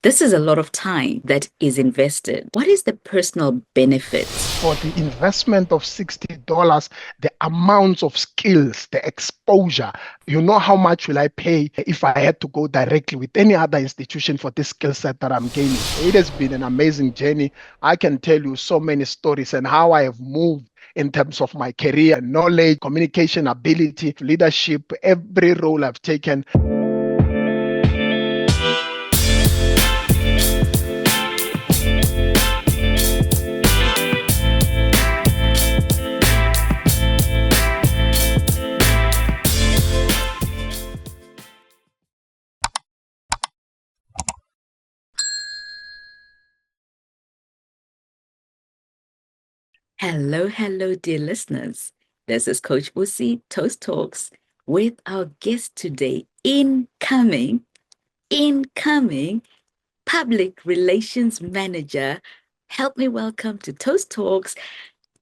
This is a lot of time that is invested. What is the personal benefit? For the investment of $60, the amounts of skills, the exposure, you know how much will I pay if I had to go directly with any other institution for this skill set that I'm gaining? It has been an amazing journey. I can tell you so many stories and how I have moved in terms of my career, knowledge, communication ability, leadership, every role I've taken. Hello, hello, dear listeners. This is CoachBusi, Toast Talks, with our guest today, incoming public relations manager. Help me welcome to Toast Talks,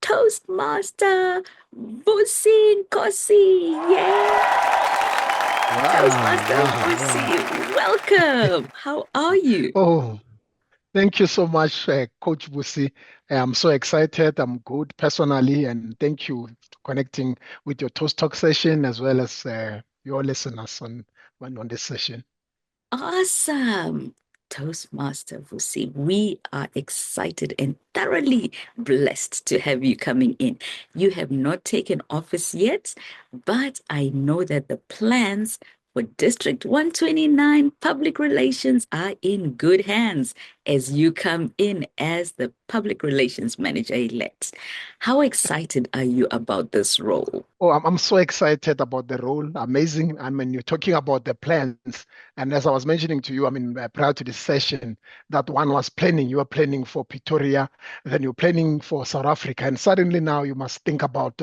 Toastmaster Vusi Nkosi. Yeah! Wow, Toastmaster wow, wow. Vusi, welcome. How are you? Oh, thank you so much, Coach Busi. I'm so excited. I'm good personally, and thank you for connecting with your Toast Talk session as well as your listeners on this session. Awesome. Toastmaster Vusi, we are excited and thoroughly blessed to have you coming in. You have not taken office yet, but I know that the plans for District 129 public relations are in good hands as you come in as the public relations manager elect. How excited are you about this role? Oh, I'm so excited about the role. Amazing. I mean, you're talking about the plans. And as I was mentioning to you, I mean, prior to this session, that one was planning. You were planning for Pretoria, then you're planning for South Africa. And suddenly now you must think about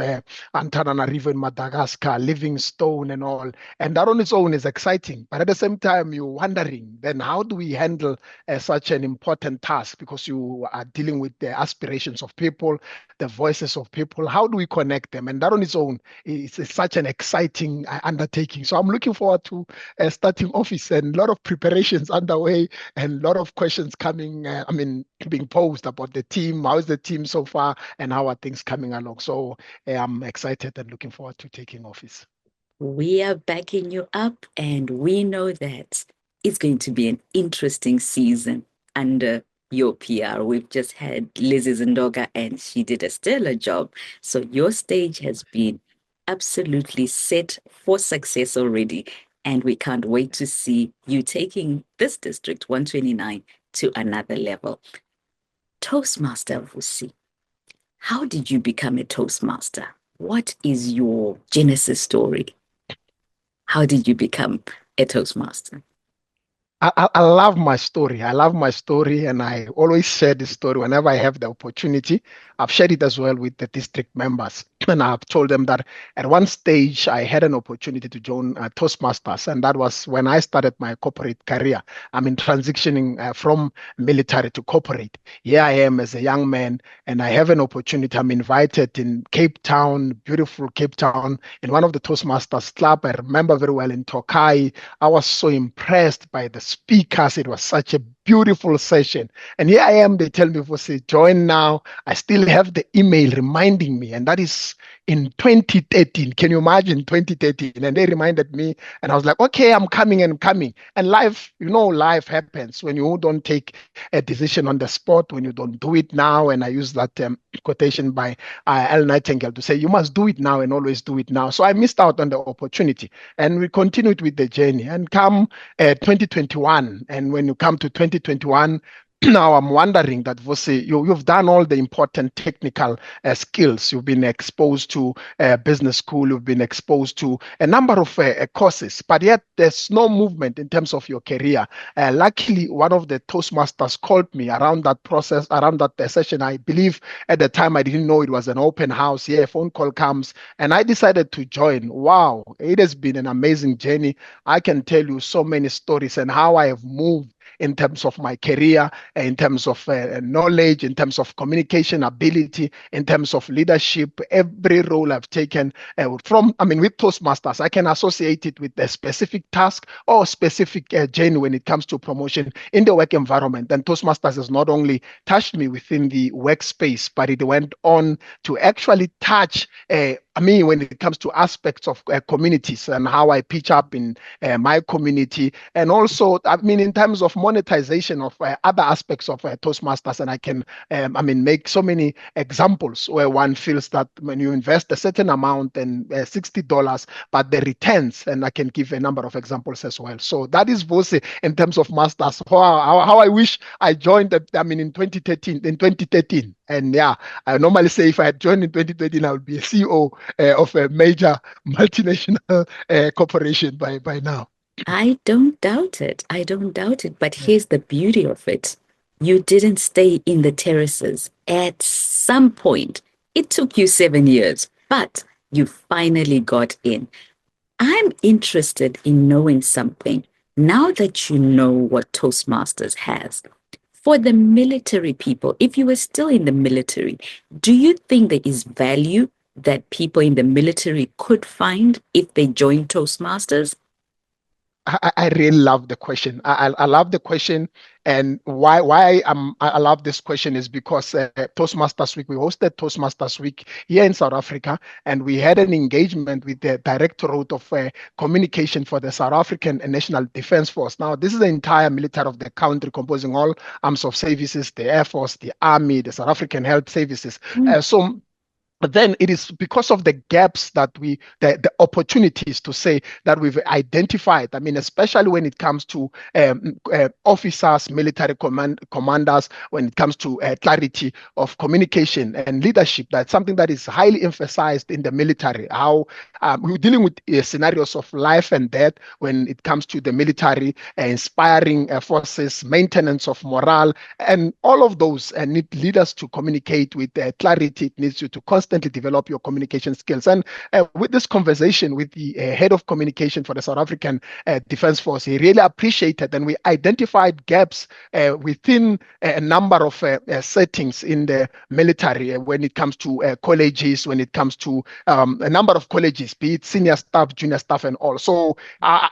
Antananarivo in Madagascar, Livingstone and all. And that on its own is exciting. But at the same time, you're wondering, then how do we handle such an important task? Because you are dealing with the aspirations of people, the voices of people. How do we connect them? And that on its own it's such an exciting undertaking. So I'm looking forward to starting office and a lot of preparations underway and a lot of questions coming, being posed about the team. How is the team so far and how are things coming along? So I'm excited and looking forward to taking office. We are backing you up, and we know that it's going to be an interesting season under your PR. We've just had Lizzie Zindoga, and she did a stellar job. So your stage has been absolutely set for success already. And we can't wait to see you taking this district 129 to another level. Toastmaster Vusi, how did you become a Toastmaster? What is your genesis story? How did you become a Toastmaster? I love my story. I love my story, and I always share this story whenever I have the opportunity. I've shared it as well with the district members, and I've told them that at one stage I had an opportunity to join Toastmasters, and that was when I started my corporate career. I mean, transitioning from military to corporate. Here I am as a young man, and I have an opportunity. I'm invited in Cape Town, beautiful Cape Town, in one of the Toastmasters club. I remember very well in Tokai. I was so impressed by the speakers. It was such a beautiful session. And here I am, they tell me, Vusi, join now. I still have the email reminding me, and that is in 2013. Can you imagine 2013? And they reminded me, and I was like, okay, I'm coming and I'm coming. And life, life happens when you don't take a decision on the spot, when you don't do it now. And I use that quotation by Al Nightingale to say, you must do it now and always do it now. So I missed out on the opportunity. And we continued with the journey and come 2021. And when you come to 2021, now I'm wondering that Vusi, you've done all the important technical skills. You've been exposed to business school. You've been exposed to a number of courses, but yet there's no movement in terms of your career. Luckily, one of the Toastmasters called me around that process, around that session. I believe at the time I didn't know it was an open house. Yeah, a phone call comes, and I decided to join. Wow, it has been an amazing journey. I can tell you so many stories and how I have moved in terms of my career, in terms of knowledge, in terms of communication ability, in terms of leadership. Every role I've taken with Toastmasters, I can associate it with a specific task or specific journey when it comes to promotion in the work environment. And Toastmasters has not only touched me within the workspace, but it went on to actually touch me when it comes to aspects of communities and how I pitch up in my community. And also, in terms of monetization of other aspects of Toastmasters, and I can, make so many examples where one feels that when you invest a certain amount and $60, but the returns, and I can give a number of examples as well. So that is Vusi in terms of masters. How I wish I joined, in 2013. And yeah, I normally say if I had joined in 2013, I would be a CEO of a major multinational corporation by now. I don't doubt it. I don't doubt it. But Yeah. here's the beauty of it. You didn't stay in the terraces. At some point, it took you 7 years, but you finally got in. I'm interested in knowing something. Now that you know what Toastmasters has, for the military people, if you were still in the military, do you think there is value that people in the military could find if they join Toastmasters? I really love the question. I love the question, and why I love this question is because Toastmasters Week, we hosted Toastmasters Week here in South Africa, and we had an engagement with the Directorate of Communication for the South African National Defence Force. Now, this is the entire military of the country, composing all arms of services, the Air Force, the Army, the South African Health Services. Mm. So but then it is because of the gaps that the opportunities to say that we've identified. Especially when it comes to officers, military commanders, when it comes to clarity of communication and leadership, that's something that is highly emphasized in the military. How we're dealing with scenarios of life and death when it comes to the military, inspiring forces, maintenance of morale, and all of those need leaders to communicate with clarity. It needs you to constantly develop your communication skills. And with this conversation with the head of communication for the South African Defence Force, he really appreciated, and we identified gaps within a number of settings in the military when it comes to colleges, when it comes to a number of colleges, be it senior staff, junior staff, and all. So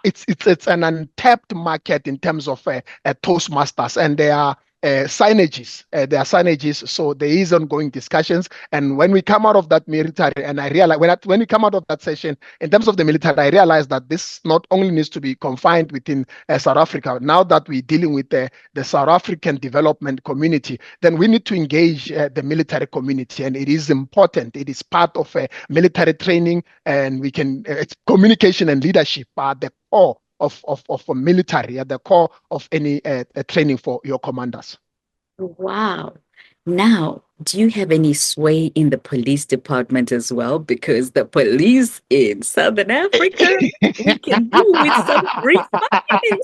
it's an untapped market in terms of Toastmasters, and they are signages. There are signages, so there is ongoing discussions. And when we come out of that military, and I realize when we come out of that session, in terms of the military, I realize that this not only needs to be confined within South Africa. Now that we're dealing with the South African development community, then we need to engage the military community, and it is important. It is part of military training, and we can communication and leadership are the core of a military, at the core of any training for your commanders. Wow. Now, do you have any sway in the police department as well? Because the police in Southern Africa, we can do with some refining.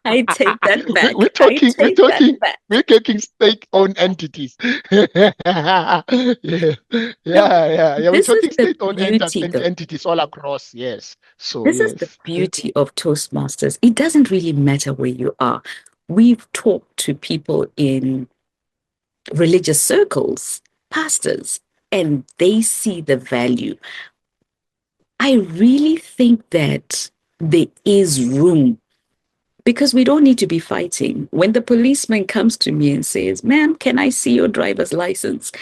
I take that we, back. we're I talking, we're take that talking, back. we're talking state-owned entities. Yeah, yeah, So yeah. We're this is talking the state-owned beauty, though. entities all across. Yes. So This is the yes. beauty of Toastmasters. It doesn't really matter where you are. We've talked to people in religious circles, pastors, and they see the value. I really think that there is room because we don't need to be fighting. When the policeman comes to me and says, "Ma'am, can I see your driver's license?"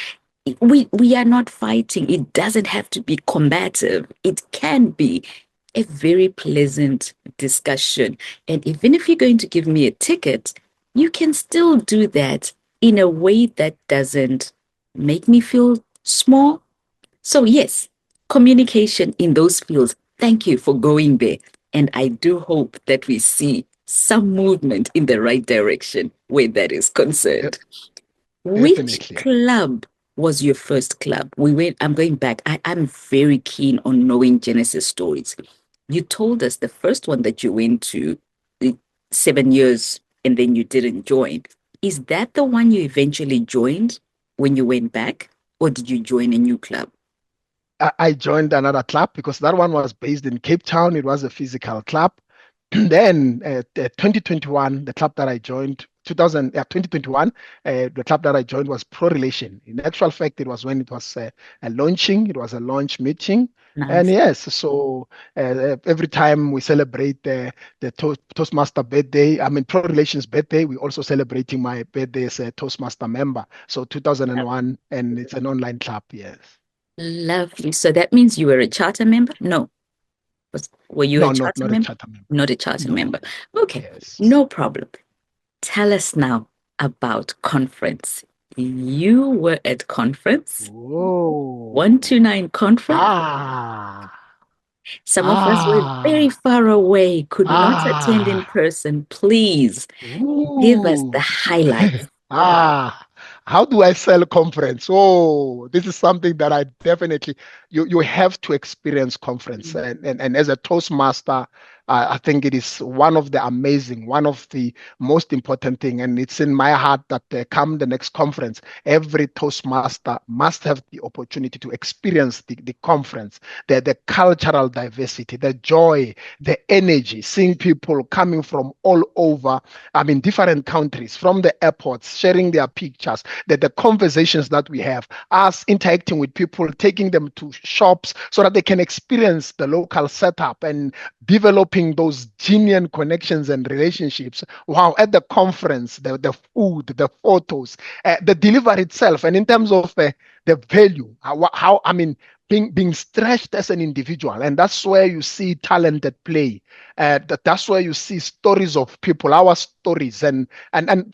We are not fighting. It doesn't have to be combative. It can be a very pleasant discussion. And even if you're going to give me a ticket, you can still do that in a way that doesn't make me feel small. So, yes, communication in those fields. Thank you for going there. And I do hope that we see some movement in the right direction where that is Yeah, concerned. Which definitely. club was your first club? I'm going back. I'm very keen on knowing Genesis stories. You told us the first one that you went to, the 7 years, and then you didn't join. Is that the one you eventually joined when you went back, or did you join a new club? I joined another club because that one was based in Cape Town. It was a physical club. Then 2021, the club that I joined, 2021, the club that I joined was Pro Relation. In actual fact, it was when it was a launching, it was a launch meeting. And Nice. yes, so every time we celebrate the Toastmaster birthday, I mean Pro Relations birthday, we also celebrating my birthday as a Toastmaster member. So 2001, and it's an online club, yes. Lovely. So that means you were a charter member? No. Were you a No, not charter not a member? charter member. Not a charter No, member. Okay, yes. no problem. Tell us now about conference. You were at conference, Oh. 129 conference. Ah, Some of us were very ah, far away, could not attend in ah, person. Please give us the ooh, highlights. ah. How do I sell conference? Oh, this is something that I definitely you have to experience conference. And as a Toastmaster, I think it is one of the amazing, one of the most important thing. And it's in my heart that come the next conference, every Toastmaster must have the opportunity to experience the conference, the cultural diversity, the joy, the energy, seeing people coming from all over, I mean, different countries, from the airports, sharing their pictures, the conversations that we have, us interacting with people, taking them to shops so that they can experience the local setup and developing those genuine connections and relationships. Wow, at the conference, the food, the photos, the delivery itself, and in terms of the value, how I mean, being stretched as an individual, and that's where you see talent at play. That's where you see stories of people, our stories, and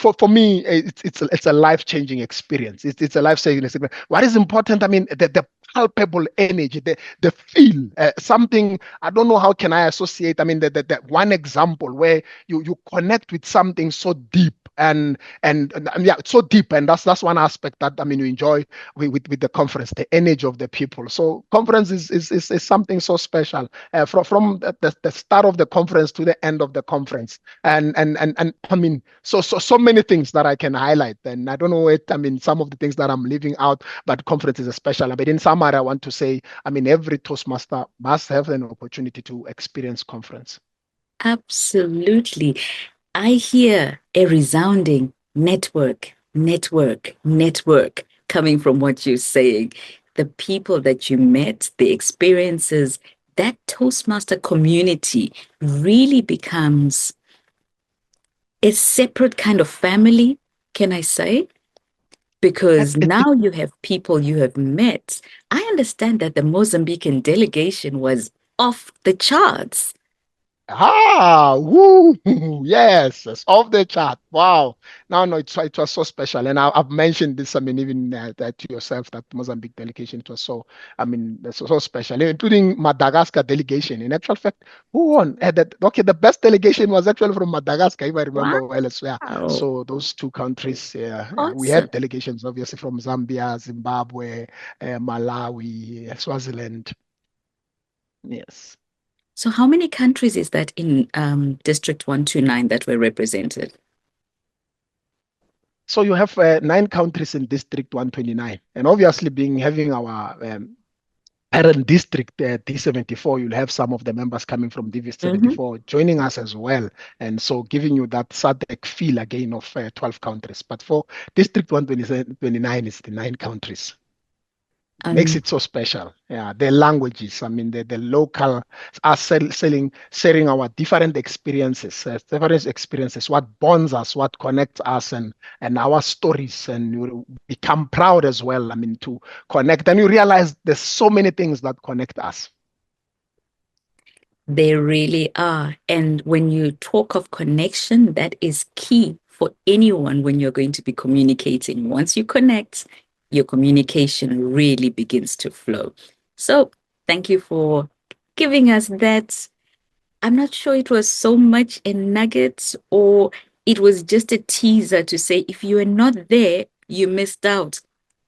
for me, it's a life changing experience. It's a life changing experience. What is important? I mean, the palpable energy, the feel, something I don't know how can I associate. I mean, the one example where you connect with something so deep and yeah, it's so deep, and that's one aspect that I mean you enjoy with the conference, the energy of the people. So conference is something so special from the start of the conference to the end of the conference, and I mean so many things that I can highlight, and I don't know it. I mean some of the things that I'm leaving out, but conference is a special. But in summary, I want to say, I mean every Toastmaster must have an opportunity to experience conference. Absolutely. I hear a resounding network, network, network coming from what you're saying. The people that you met, the experiences, that Toastmaster community really becomes a separate kind of family, can I say? Because now you have people you have met. I understand that the Mozambican delegation was off the charts. Ah, woo, yes, it's off the chart. Wow. No, no, it was so special. And I've mentioned this, I mean, even that to yourself, that Mozambique delegation, it was so, I mean, so special, including Madagascar delegation. In actual fact, who won? Okay, the best delegation was actually from Madagascar, if I remember well as well. Wow. So those two countries, yeah, yeah, we Awesome. had delegations, obviously, from Zambia, Zimbabwe, Malawi, Swaziland. Yes. So how many countries is that in District 129 that were represented? So you have nine countries in District 129, and obviously, being having our parent district D74, you'll have some of the members coming from Hmm. DV74 joining us as well, and so giving you that SADC feel again of 12 countries. But for District 129, it's the nine countries makes Um, it so special. Yeah, the languages. I mean, the local are sharing our different experiences, what bonds us, what connects us, and our stories, and you become proud as well. I mean, to connect, and you realize there's so many things that connect us. they really are. And when you talk of connection, that is key for anyone when you're going to be communicating. Once you connect, your communication really begins to flow. So thank you for giving us that. I'm not sure it was so much a nugget or it was just a teaser to say if you are not there, you missed out.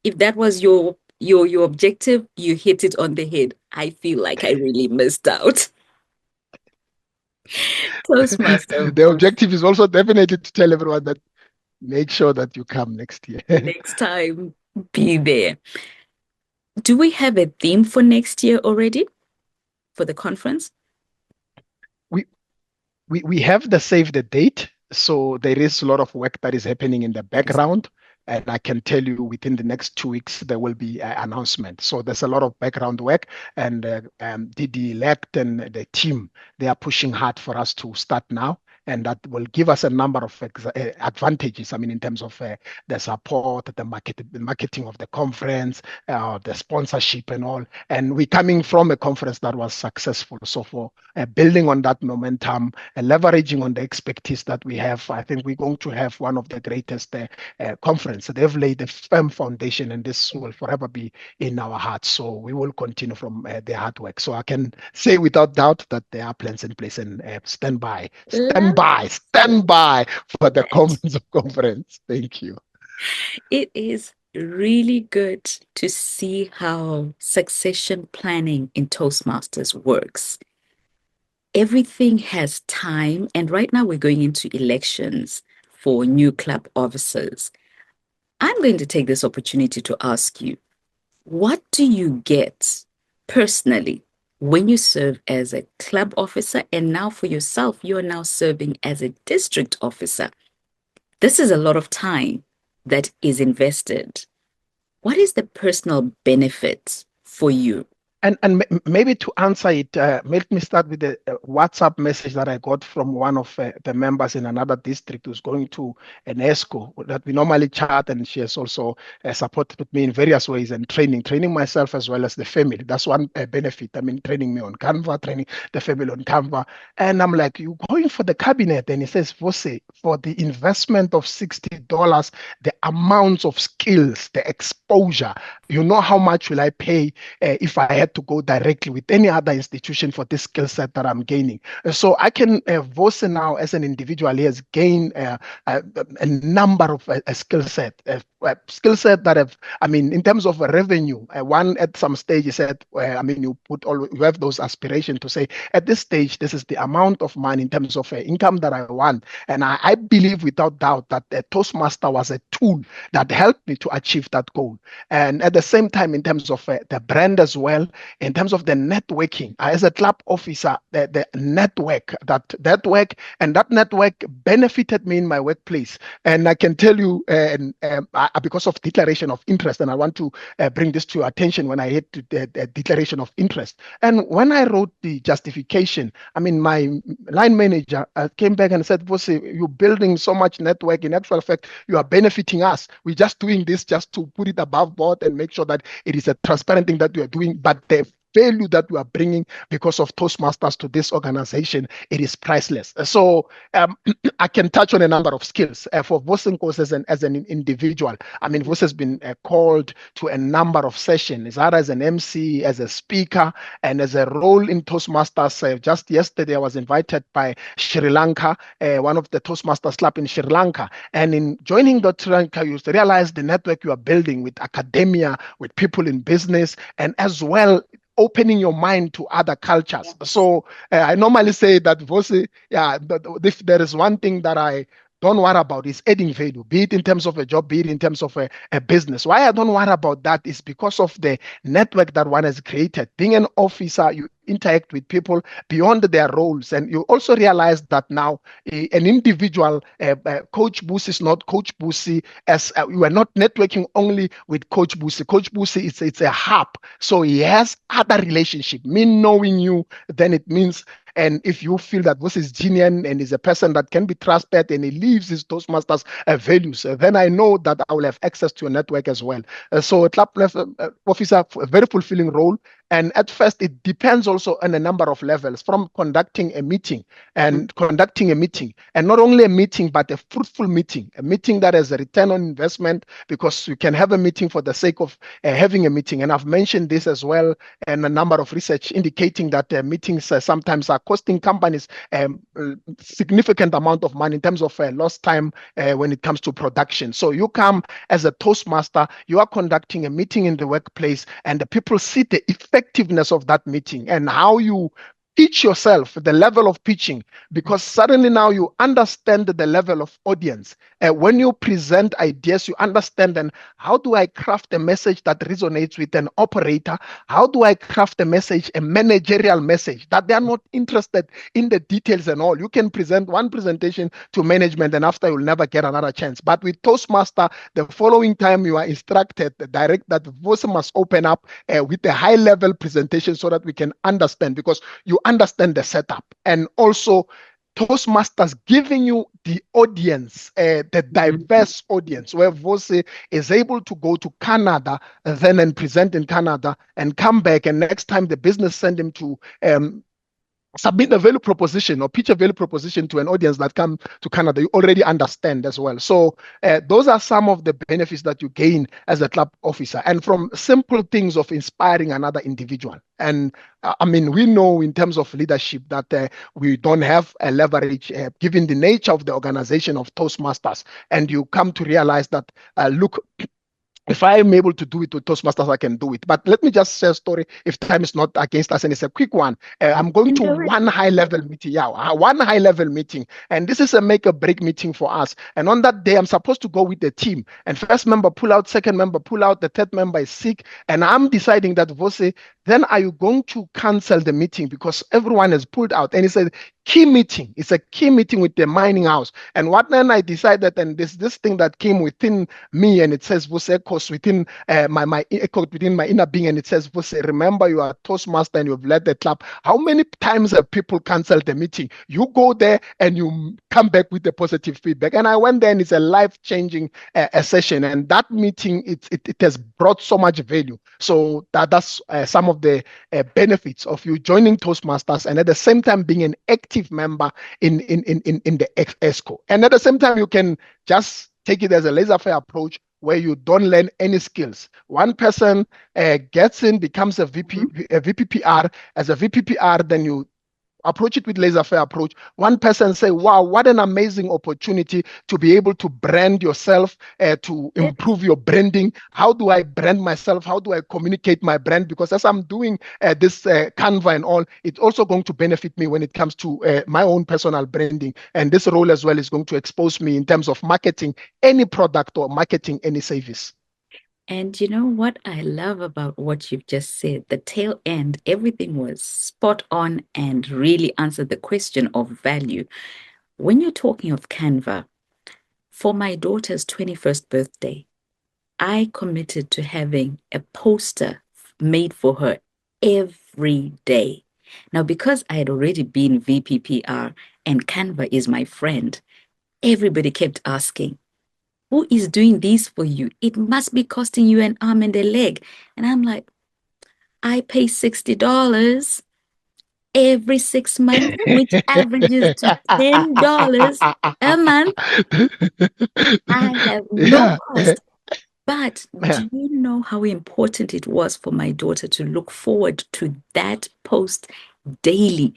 If that was your objective, you hit it on the head. I feel like I really missed out. Toastmaster The Vusi, objective is also definitely to tell everyone that make sure that you come next year. next time, be there. Do we have a theme for next year already for the conference? we we have the save the date. So there is a lot of work that is happening in the Yes. background. And I can tell you within the next 2 weeks, there will be an announcement. So there's a lot of background work. And DD Elect and the team, they are pushing hard for us to start now. And that will give us a number of advantages. I mean, in terms of the support, the marketing of the conference, the sponsorship, and all. And we're coming from a conference that was successful. So for building on that momentum and leveraging on the expertise that we have, I think we're going to have one of the greatest conference. They've laid a firm foundation, and this will forever be in our hearts. So we will continue from their hard work. So I can say without doubt that there are plans in place, and Love stand by for the that. conference. Thank you. It is really good to see how succession planning in Toastmasters works. Everything has time, and right now we're going into elections for new club officers. I'm going to take this opportunity to ask you, what do you get personally when you serve as a club officer? And now for yourself, you're now serving as a district officer. This is a lot of time that is invested. What is the personal benefit for you? And maybe to answer it, let me start with the WhatsApp message that I got from one of the members in another district who's going to an ESCO that we normally chat, and she has also supported me in various ways and training myself as well as the family. That's one benefit. I mean, training me on Canva, training the family on Canva. And I'm like, you going for the cabinet? And he says, Vusi, for the investment of $60, the amounts of skills, the exposure, you know how much will I pay if I had to go directly with any other institution for this skill set that I'm gaining. So I can, Vose now as an individual, he has gained a number of skill set that have, I mean, in terms of revenue, one at some stage he said, I mean, you have those aspirations to say, at this stage, this is the amount of money in terms of income that I want. And I believe without doubt that Toastmaster was a tool that helped me to achieve that goal. And at the same time, in terms of the brand as well, in terms of the networking, as a club officer, the network and that network benefited me in my workplace. And I can tell you, because of declaration of interest, and I want to bring this to your attention when I hit the declaration of interest. And when I wrote the justification, I mean, my line manager came back and said, Vusi, you're building so much network. In actual fact, you are benefiting us. We're just doing this just to put it above board and make sure that it is a transparent thing that we are doing. But the value that we are bringing because of Toastmasters to this organization, it is priceless. So I can touch on a number of skills for Vusi Nkosi as an individual. I mean, Vusi has been called to a number of sessions, either as an MC, as a speaker, and as a role in Toastmasters. Just yesterday, I was invited by Sri Lanka, one of the Toastmasters club in Sri Lanka. And in joining the Sri Lanka, you realize the network you are building with academia, with people in business, and as well opening your mind to other cultures. Yes. So I normally say that, Vusi, yeah, but if there is one thing that I don't worry about is adding value, be it in terms of a job, be it in terms of a business. Why I don't worry about that is because of the network that one has created. Being an officer, you interact with people beyond their roles. And you also realize that now an individual, CoachBusi is not CoachBusi as you are not networking only with CoachBusi. CoachBusi, it's a hub. So he has other relationship. Me knowing you, then it means, and if you feel that this is genuine and is a person that can be trusted and he lives his Toastmasters values, then I know that I will have access to a network as well. So a club officer, a very fulfilling role. And at first, it depends also on a number of levels from conducting a meeting and not only a meeting, but a fruitful meeting, a meeting that has a return on investment because you can have a meeting for the sake of having a meeting. And I've mentioned this as well, and a number of research indicating that meetings sometimes are costing companies significant amount of money in terms of lost time when it comes to production. So you come as a Toastmaster, you are conducting a meeting in the workplace, and the people see the effectiveness of that meeting and how you teach yourself the level of pitching, because suddenly now you understand the level of audience. When you present ideas, you understand then how do I craft a message that resonates with an operator? How do I craft a message, a managerial message that they are not interested in the details and all? You can present one presentation to management and after you'll never get another chance. But with Toastmaster, the following time you are instructed, the direct that Vusi must open up with a high level presentation so that we can understand, because you understand the setup. And also Toastmasters giving you the audience, the Mhm. diverse audience, where Vusi is able to go to Canada then and present in Canada and come back. And next time the business send him to submit a value proposition or pitch a value proposition to an audience that come to Canada, you already understand as well. So those are some of the benefits that you gain as a club officer, and from simple things of inspiring another individual. And I mean, we know in terms of leadership that we don't have a leverage given the nature of the organization of Toastmasters. And you come to realize that, look, if I am able to do it with Toastmasters, I can do it. But let me just share a story if time is not against us, and it's a quick one. I'm going And to do it. one high level meeting. Yeah, one high level meeting. And this is a make or break meeting for us. And on that day, I'm supposed to go with the team. And first member pull out, second member pull out, the third member is sick. And I'm deciding that, Vose, then are you going to cancel the meeting because everyone has pulled out? And it's a key meeting. It's a key meeting with the mining house. And what then I decided, and this thing that came within me, and it says Vusi Nkosi within my echo within my inner being, and it says Vusi, remember you are Toastmaster and you've led the club. How many times have people canceled the meeting? You go there and you come back with the positive feedback. And I went there, and it's a life-changing a session, and that meeting it has brought so much value. So that's some of the benefits of you joining Toastmasters and at the same time being an active member in the ESCO. And at the same time, you can just take it as a laissez-faire approach where you don't learn any skills. One person gets in, becomes a VP, Mhm. a VPPR. As a VPPR, then you approach it with laissez-faire approach. One person say, wow, what an amazing opportunity to be able to brand yourself, to It. improve your branding. How do I brand myself? How do I communicate my brand? Because as I'm doing this Canva and all, it's also going to benefit me when it comes to my own personal branding. And this role as well is going to expose me in terms of marketing any product or marketing any service. And you know what I love about what you've just said? The tail end, everything was spot on and really answered the question of value. When you're talking of Canva, for my daughter's 21st birthday, I committed to having a poster made for her every day. Now, because I had already been VPPR and Canva is my friend, everybody kept asking, who is doing this for you? It must be costing you an arm and a leg. And I'm like, I pay $60 every 6 months, which averages to $10 a month. I have no Yeah. cost. But Yeah. do you know how important it was for my daughter to look forward to that post daily,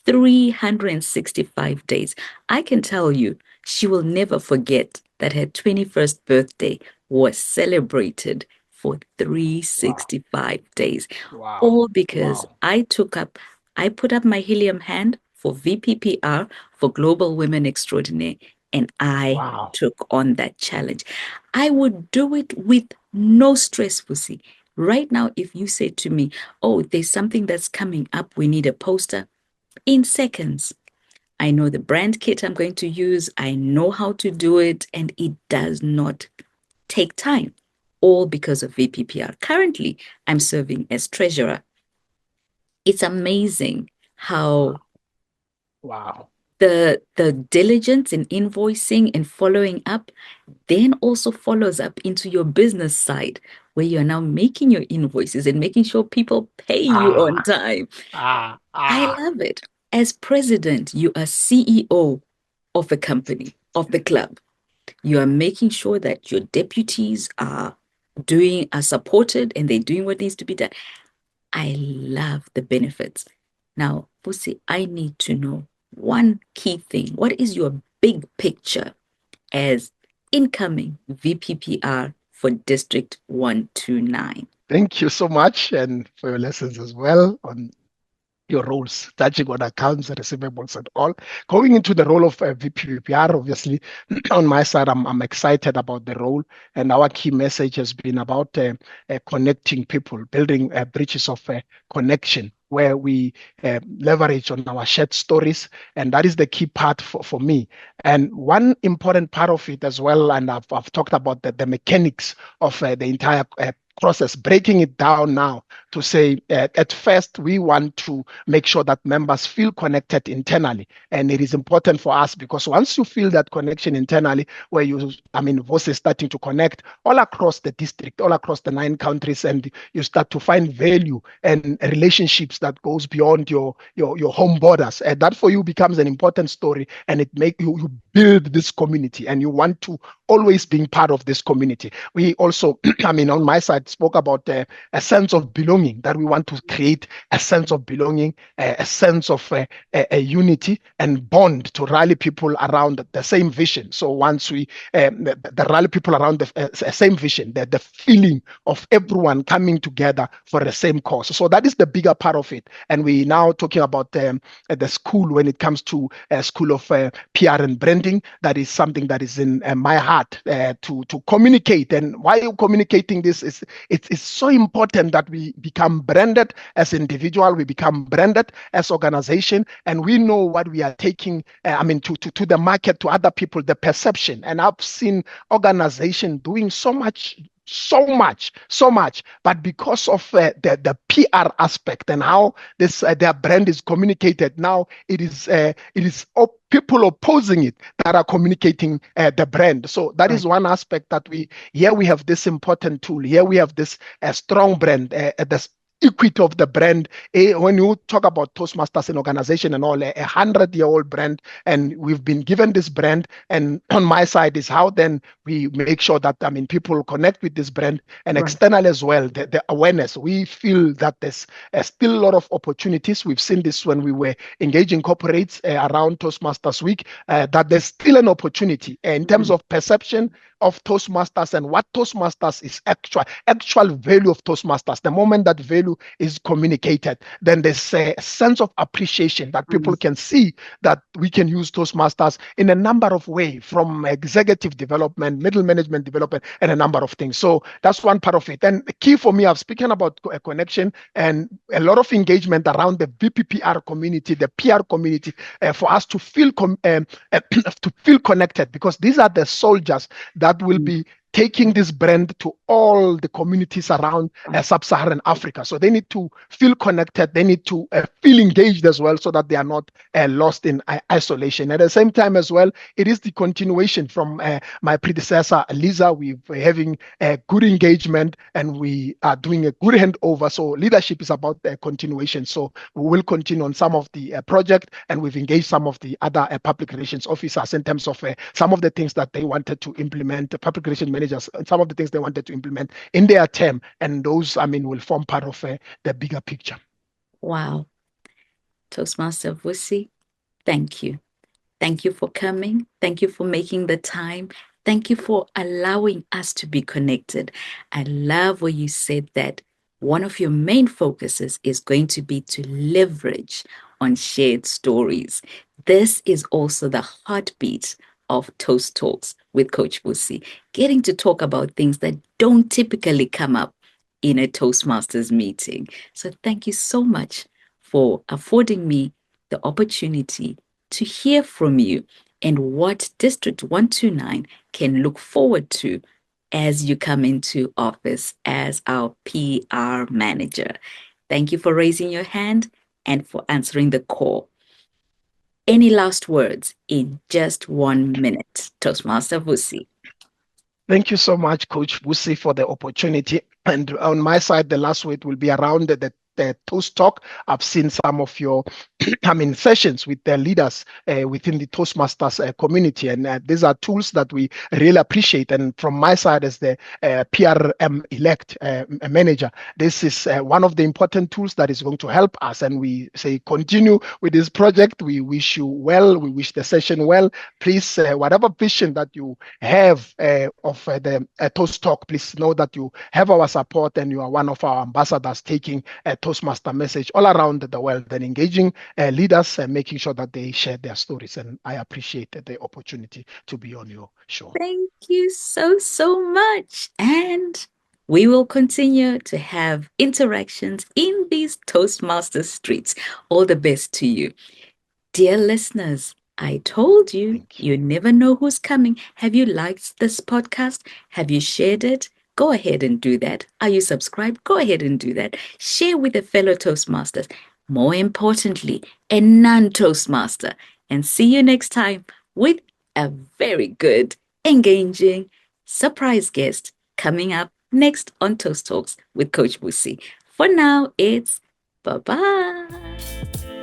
365 days? I can tell you, she will never forget that her 21st birthday was celebrated for Wow. 365 days, Wow. all because Wow. I put up my helium hand for VPPR, for Global Women Extraordinaire, and I Wow. took on that challenge. I would do it with no stress, Vusi. Right now, if you say to me, oh, there's something that's coming up, we need a poster, in seconds, I know the brand kit I'm going to use, I know how to do it, and it does not take time, all because of VPPR. Currently, I'm serving as treasurer. It's amazing how Wow. Wow. the diligence in invoicing and following up then also follows up into your business side where you're now making your invoices and making sure people pay you on Ah. time. Ah. I Ah. love it. As president, you are CEO of a company, of the club. You are making sure that your deputies are supported and they're doing what needs to be done. I love the benefits. Now, Pussy, I need to know one key thing. What is your big picture as incoming VPPR for District 129? Thank you so much, and for your lessons as well on your roles, touching on accounts, receivables, and all. Going into the role of VPPR, obviously, on my side, I'm excited about the role. And our key message has been about connecting people, building bridges of connection where we leverage on our shared stories. And that is the key part for me. And one important part of it as well, and I've talked about the mechanics of the entire process, breaking it down now to say at first we want to make sure that members feel connected internally, and it is important for us because once you feel that connection internally, where voice is starting to connect all across the district, all across the 9 countries, and you start to find value and relationships that goes beyond your home borders, and that for you becomes an important story, and it make you build this community, and you want to always being part of this community. We also, on my side, spoke about a sense of belonging, that we want to create a sense of belonging, a sense of a unity and bond to rally people around the same vision. So once we the rally people around the same vision, the feeling of everyone coming together for the same cause. So that is the bigger part of it. And we now talking about the school when it comes to a school of PR and branding. That is something that is in my heart to communicate. And why you communicating this is it's so important that we become branded as individual, we become branded as organization, and we know what we are taking to the market, to other people, the perception. And I've seen organization doing so much, but because of the PR aspect and how this their brand is communicated, now it is people opposing it that are communicating the brand. So that is one aspect that we have this important tool. Here we have this strong brand, this equity of the brand. When you talk about Toastmasters and organization and all, 100-year-old brand, and we've been given this brand. And on my side is how then we make sure that people connect with this brand, and external as well. The awareness, we feel that there's still a lot of opportunities. We've seen this when we were engaging corporates around Toastmasters Week, that there's still an opportunity in terms of perception of Toastmasters and what Toastmasters is actual value of Toastmasters. The moment that value is communicated, then there's a sense of appreciation that people can see that we can use Toastmasters in a number of ways, from executive development, middle management development, and a number of things. So that's one part of it. And the key for me, I've spoken about a connection and a lot of engagement around the VPPR community, the PR community, for us to feel to feel connected, because these are the soldiers that will be taking this brand to all the communities around sub-Saharan Africa. So they need to feel connected. They need to feel engaged as well, so that they are not lost in isolation. At the same time as well, it is the continuation from my predecessor, Lisa. We're having a good engagement, and we are doing a good handover. So leadership is about the continuation. So we will continue on some of the project, and we've engaged some of the other public relations officers in terms of some of the things that they wanted to implement, the public relations managers, some of the things they wanted to implement in their term, and those will form part of the bigger picture. Wow. Toastmaster Vusi, thank you. Thank you for coming. Thank you for making the time. Thank you for allowing us to be connected. I love where you said that one of your main focuses is going to be to leverage on shared stories. This is also the heartbeat of Toast Talks with Coach Busi, getting to talk about things that don't typically come up in a Toastmasters meeting. So thank you so much for affording me the opportunity to hear from you and what District 129 can look forward to as you come into office as our PR manager. Thank you for raising your hand and for answering the call. Any last words in just 1 minute, Toastmaster Vusi? Thank you so much, Coach Busi, for the opportunity. And on my side, the last word will be around the Toast Talk. I've seen some of your sessions with the leaders within the Toastmasters community, and these are tools that we really appreciate. And from my side as the PRM elect manager, this is one of the important tools that is going to help us. And we say continue with this project. We wish you well. We wish the session well. Please, whatever vision that you have of the Toast Talk, please know that you have our support, and you are one of our ambassadors taking Toastmaster message all around the world and engaging leaders and making sure that they share their stories. And I appreciate the opportunity to be on your show. Thank you so, so much. And we will continue to have interactions in these Toastmaster streets. All the best to you. Dear listeners, I told you, Thank you. you never know who's coming. Have you liked this podcast? Have you shared it? Go ahead and do that. Are you subscribed? Go ahead and do that. Share with a fellow Toastmasters. More importantly, a non Toastmaster. And see you next time with a very good, engaging surprise guest coming up next on Toast Talks with Coach Busi. For now, it's bye bye.